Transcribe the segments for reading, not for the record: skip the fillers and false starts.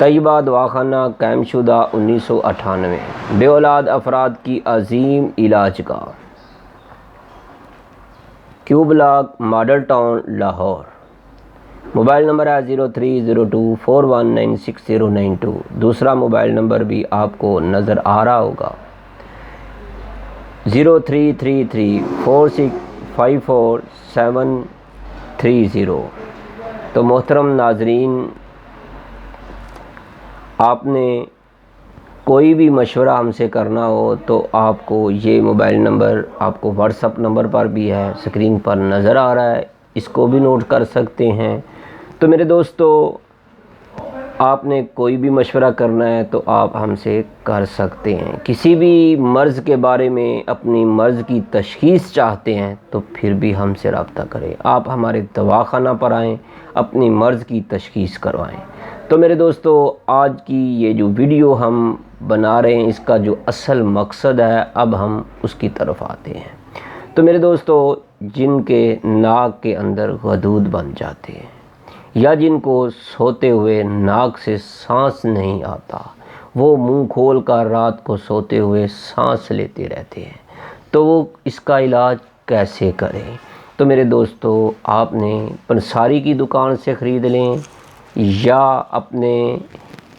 طیبہ دواخانہ قائم شدہ 1998، بے اولاد افراد کی عظیم علاج گاہ، Q block, model town, Lahore. Mobile number ہے 030241969092۔ دوسرا موبائل نمبر بھی آپ کو نظر آ رہا ہوگا، 033346544730۔ تو محترم ناظرین، آپ نے کوئی بھی مشورہ ہم سے کرنا ہو تو آپ کو یہ موبائل نمبر آپ کو واٹس اپ نمبر پر بھی ہے، اسکرین پر نظر آ رہا ہے، اس کو بھی نوٹ کر سکتے ہیں۔ تو میرے دوستو، آپ نے کوئی بھی مشورہ کرنا ہے تو آپ ہم سے کر سکتے ہیں۔ کسی بھی مرض کے بارے میں اپنی مرض کی تشخیص چاہتے ہیں تو پھر بھی ہم سے رابطہ کریں، آپ ہمارے دواخانہ پر آئیں، اپنی مرض کی تشخیص کروائیں۔ تو میرے دوستو، آج کی یہ جو ویڈیو ہم بنا رہے ہیں، اس کا جو اصل مقصد ہے، اب ہم اس کی طرف آتے ہیں۔ تو میرے دوستو، جن کے ناک کے اندر غدود بن جاتے ہیں یا جن کو سوتے ہوئے ناک سے سانس نہیں آتا، وہ منہ کھول کر رات کو سوتے ہوئے سانس لیتے رہتے ہیں، تو وہ اس کا علاج کیسے کریں؟ تو میرے دوستو، آپ نے پنساری کی دکان سے خرید لیں یا اپنے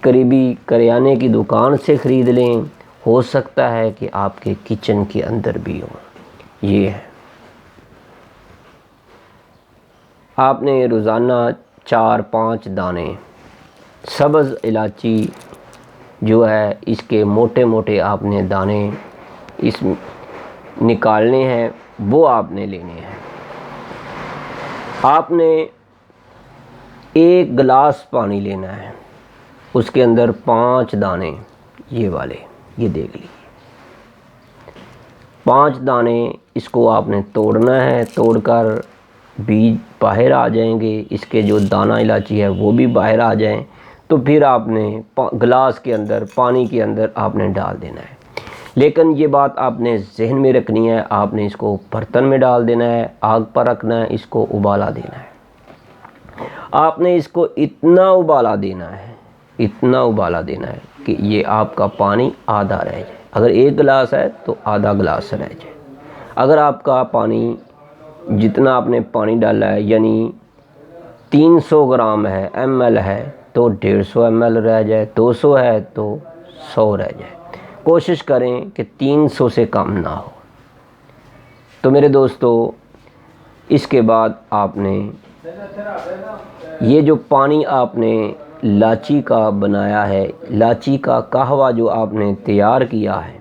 قریبی کریانے کی دکان سے خرید لیں، ہو سکتا ہے کہ آپ کے کچن کے اندر بھی ہو۔ یہ ہے، آپ نے روزانہ 4-5 دانے سبز الائچی جو ہے، اس کے موٹے موٹے آپ نے دانے اس نکالنے ہیں، وہ آپ نے لینے ہیں۔ آپ نے 1 گلاس پانی لینا ہے، اس کے اندر 5 دانے، یہ والے، یہ دیکھ لیجیے 5 دانے، اس کو آپ نے توڑنا ہے، توڑ کر بیج باہر آ جائیں گے، اس کے جو دانہ الائچی ہے وہ بھی باہر آ جائیں، تو پھر آپ نے گلاس کے اندر، پانی کے اندر آپ نے ڈال دینا ہے۔ لیکن یہ بات آپ نے ذہن میں رکھنی ہے، آپ نے اس کو برتن میں ڈال دینا ہے، آگ پر رکھنا ہے، اس کو ابالا دینا ہے۔ آپ نے اس کو اتنا ابالا دینا ہے کہ یہ آپ کا پانی آدھا رہ جائے۔ اگر 1 گلاس ہے تو آدھا گلاس رہ جائے۔ اگر آپ کا پانی، جتنا آپ نے پانی ڈالا ہے، یعنی 300 گرام ہے، ml ہے، تو 150 ml رہ جائے، 200 ہے تو 100 رہ جائے۔ کوشش کریں کہ 300 سے کم نہ ہو۔ تو میرے دوستو، اس کے بعد آپ نے یہ جو پانی آپ نے لاچی کا بنایا ہے، لاچی کا قہوہ جو آپ نے تیار کیا ہے،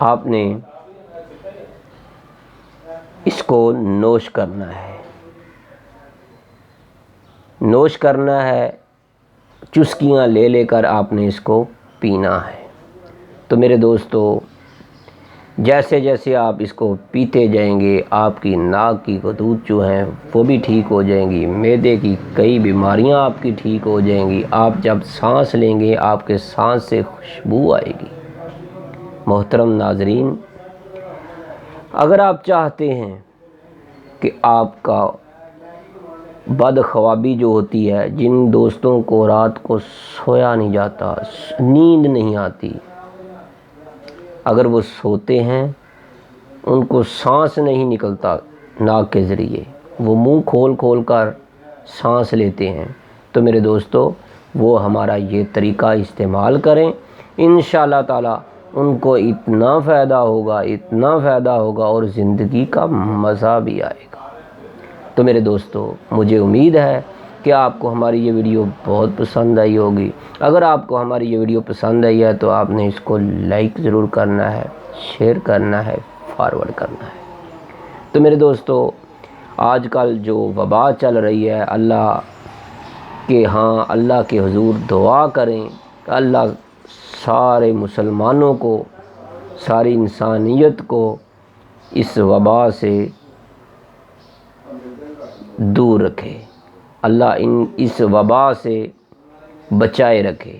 آپ نے اس کو نوش کرنا ہے، چسکیاں لے لے کر آپ نے اس کو پینا ہے۔ تو میرے دوستو، جیسے جیسے آپ اس کو پیتے جائیں گے، آپ کی ناک کی غدود جو ہیں وہ بھی ٹھیک ہو جائیں گی، معدے کی کئی بیماریاں آپ کی ٹھیک ہو جائیں گی، آپ جب سانس لیں گے آپ کے سانس سے خوشبو آئے گی۔ محترم ناظرین، اگر آپ چاہتے ہیں کہ آپ کا بدخوابی جو ہوتی ہے، جن دوستوں کو رات کو سویا نہیں جاتا، نیند نہیں آتی، اگر وہ سوتے ہیں، ان کو سانس نہیں نکلتا ناک کے ذریعے، وہ منہ کھول کھول کر سانس لیتے ہیں، تو میرے دوستو، وہ ہمارا یہ طریقہ استعمال کریں، انشاءاللہ تعالی ان کو اتنا فائدہ ہوگا اور زندگی کا مزہ بھی آئے گا۔ تو میرے دوستو، مجھے امید ہے کہ آپ کو ہماری یہ ویڈیو بہت پسند آئی ہوگی۔ اگر آپ کو ہماری یہ ویڈیو پسند آئی ہے تو آپ نے اس کو لائک ضرور کرنا ہے، شیئر کرنا ہے، فارورڈ کرنا ہے۔ تو میرے دوستو، آج کل جو وبا چل رہی ہے، اللہ کے حضور دعا کریں کہ اللہ سارے مسلمانوں کو، ساری انسانیت کو اس وبا سے دور رکھے، اللہ اس وبا سے بچائے رکھے۔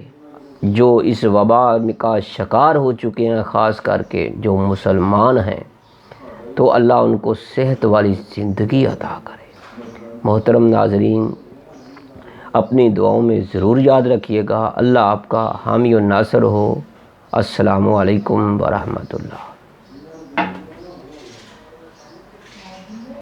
جو اس وبا کا شکار ہو چکے ہیں، خاص کر کے جو مسلمان ہیں، تو اللہ ان کو صحت والی زندگی عطا کرے۔ محترم ناظرین، اپنی دعاؤں میں ضرور یاد رکھیے گا۔ اللہ آپ کا حامی و ناصر ہو۔ السلام علیکم ورحمۃ اللہ۔